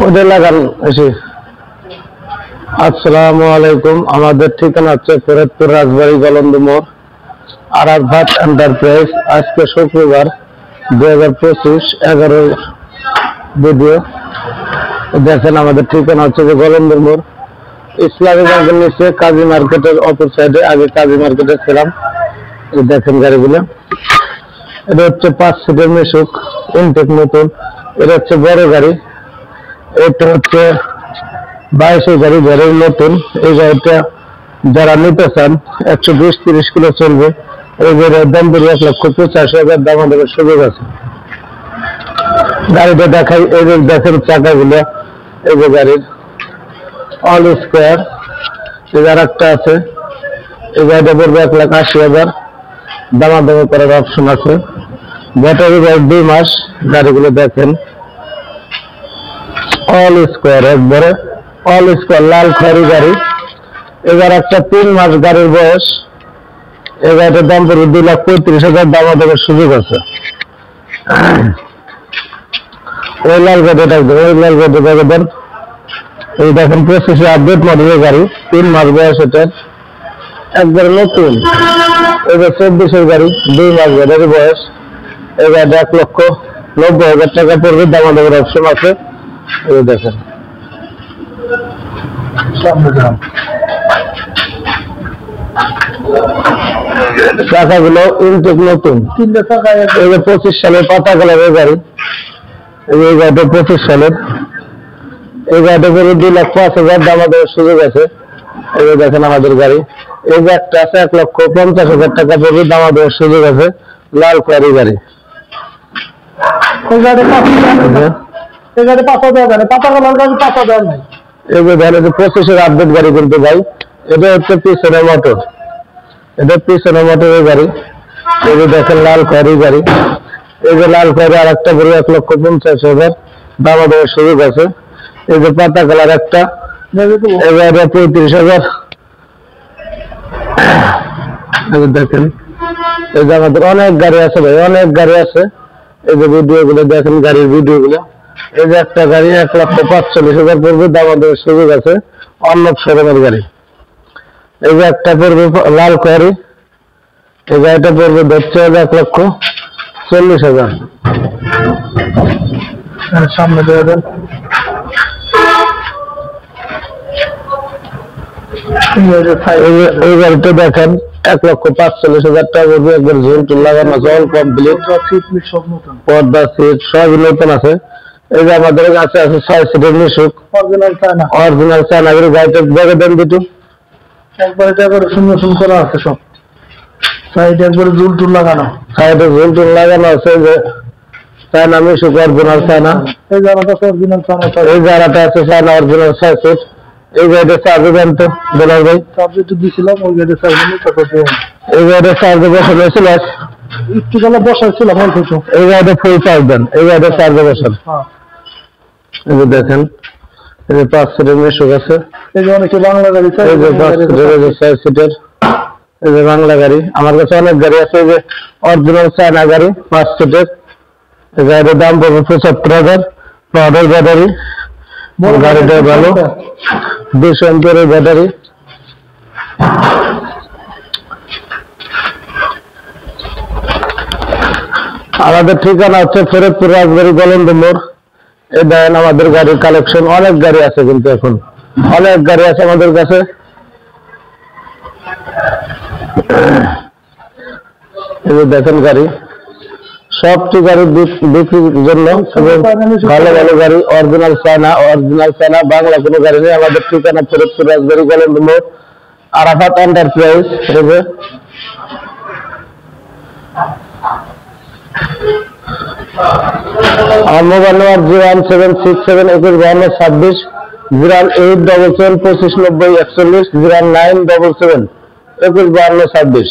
ওদের লাগান এসে। আসসালামু আলাইকুম। আমাদের ঠিকানা হচ্ছে ফরিদপুর রাজবাড়ী গলন্দ মোড়, আরাফাত এন্টারপ্রাইজ। আজকে শুক্রবার 2025 11 ভিডিও। দেখেন আমাদের ঠিকানা হচ্ছে যে গলন্দ মোড়, ইসলামী ব্যাংকের নিচে, কাজী মার্কেটের অপর সাইডে। আগে কাজী মার্কেটে ছিলাম। দেখেন গাড়িগুলো, এটা হচ্ছে 5 সিটের মিশুক, ইনটেক নতুন। এটা হচ্ছে বড় গাড়ি। এটা হচ্ছে 22 গাড়ি, গাড়ির নতুন। এই গাড়িটা যারা নিতে চান 120-30 কিলো চলবে। এই গাড়ির দাম পড়বে 1,85,000, দাম আমাদের সুযোগ আছে। গাড়িটা দেখাই, এই যে দেখেন চাকাগুলো, এই যে গাড়ির অল স্কোয়ার। এই আর একটা আছে, এই গাড়িটা পড়বে 1,80,000, দামাদামি করার অপশন আছে। ব্যাটারি ব্যাগ 2 মাস। গাড়িগুলো দেখেন অল স্কোয়ার, একবারে অল স্কোয়ার, লাল খয়েরি গাড়ি। এবার একটা 3 মাস গাড়ির বয়স। এই গাড়িটার দাম পড়বে 2,35,000, দামাদামের সুযোগ আছে। ওই লাল গাড়িটা ওই লাল গাড়িটা দেন। এই দেখেন 25 আপডেট মডেলের গাড়ি, 3 মাস বয়স, এটা একবারে নতুন। এবার 24 গাড়ি, 2 মাস গাড়ির বয়স। এই গাড়িটা 1,90,000 টাকা পড়বে, দামাদামের অপশন আছে। এই দেখেন চাকাগুলো ইনটেক নতুন। 25 সালের পাতা কালারের গাড়ি। এই গাড়িটা 25 সালের। এই গাড়িটা করে 2,05,000, দামাদামের সুযোগ আছে। এই দেখেন আমাদের গাড়ি। এই যে একটা আছে 1,50,000 টাকা পড়বে, দামাদামের সুযোগ আছে। লাল খয়েরি গাড়ি। এই যে 25 আপডেট গাড়ি কিন্তু ভাই, এটা হচ্ছে পিছনের মোটর। এটা পিছনের মোটরের গাড়ি। এই যে দেখেন লাল খয়েরি গাড়ি। এই যে লাল খয়েরি আর একটা পড়বে 1,50,000, দামাদামের সুযোগ আছে। এই যে পাতা কালার একটা, এই গাড়িটা 35,000। দেখেন এই যে আমাদের অনেক গাড়ি আছে ভাই, অনেক গাড়ি আছে। এই যে ভিডিও গুলো দেখেন, গাড়ির ভিডিও গুলো। এই যে একটা গাড়ি 1,45,000 পড়বে, দামাদামের সুযোগ আছে। অর্ণব শোরুমের গাড়ি। এই যে একটা পড়বে লাল খয়েরি। এই গাড়িটা পড়বে 1,40,000। সামনে দিয়ে দেন। এই গাড়িটা দেখেন 1,45,000 টাকা পড়বে, একবার ঝুল লাগানো আছে, অল কমপ্লিট। পর্দা সিট সবই নতুন আছে। এই যে আমাদের কাছে আছে 6 সিটের মিশুক, অরিজিনাল চায়না গাড়ি। গাড়িটা দেখে দেন দুটো, একবারে একবারে সুন্দর সুন্দর করা আছে সব। সাইডে একবারে ঝুল টুল লাগানো, সাইডে ঝুল টুল লাগানো আছে। যে চায়না মিশুক, অরিজিনাল চায়না। এই জায়গাটা অরিজিনাল চায়না, এই জায়গাটা আছে চায়না অরিজিনাল 6 সিট। এই গাড়িটা চার্জে দেন তো বেলাল ভাই। চার্জে তো দিয়েছিলাম, ওই গাড়িটা চার্জে নিয়ে তারপরে এই গাড়িটা চার্জে বসানো হয়েছিল, একটু বেলা বসাইছিলাম অল্প কিছু। এই গাড়িটা ফুল চার্জ দেন, এই গাড়িটা চার্জে বসান। এই যে দেখেন, এই যে 5 সিটের মিশুক আছে। এই যে অনেকে বাংলা গাড়ি চাই, এই যে 5 সিটের, এই যে 6 সিটের, এই যে বাংলা গাড়ি। আমার কাছে অনেক গাড়ি আছে। এই যে অরিজিনাল চায়না গাড়ি 5 সিটের। এই গাড়িটার দাম পড়বে 75,000, পাউডার ব্যাটারি। গাড়িটা ভালো, 200 এমপিয়ারের ব্যাটারি। আমাদের ঠিকানা হচ্ছে ফরিদপুর রাজবাড়ী গলন্দ মোড়। এই দেখেন আমাদের গাড়ির কালেকশন, অনেক গাড়ি আছে কিন্তু এখন অনেক গাড়ি আছে আমাদের কাছে। এই যে দেখেন গাড়ি, সবটি গাড়ি বিক্রির জন্য, ভালো ভালো গাড়ি, অরিজিনাল চায়না, বাংলা কোনো গাড়ি নেই। আমাদের ঠিকানা ফরিদপুর রাজবাড়ী গলন্দ মোড়, আরাফাত এন্টারপ্রাইজ। আমার মোবাইল নম্বর 01767215226, 08772259041, 09777215226।